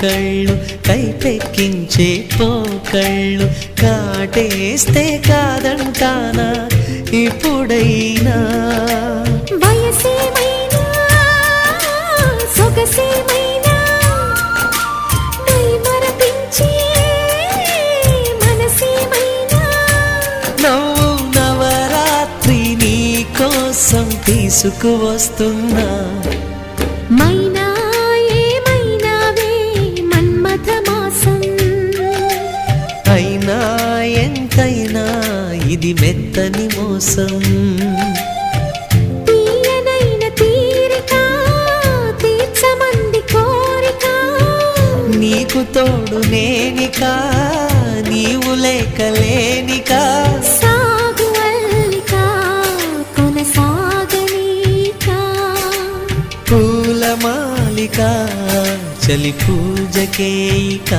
కళ్ళు కైపెక్కించే పోకళ్ళు కాటేస్తే కాదంటానా ఇప్పుడైనా వయసేమైనా సొగసేమైనా మరపించే మనసేమైనా నవ్వు నవరాత్రి నీ కోసం తీసుకువస్తున్నా మైనా ఏమైనావే మన్మథ మాసం అయినా ఎంతైనా ఇది మెత్తని మోసం తీయనైన తీరిక తీర్చమంది కోరిక నీకు తోడు నేనిక నీవు లేకలేనిక సాగు అల్లిక కొనసాగనీక పూల మాలిక చలి పూజకేయిక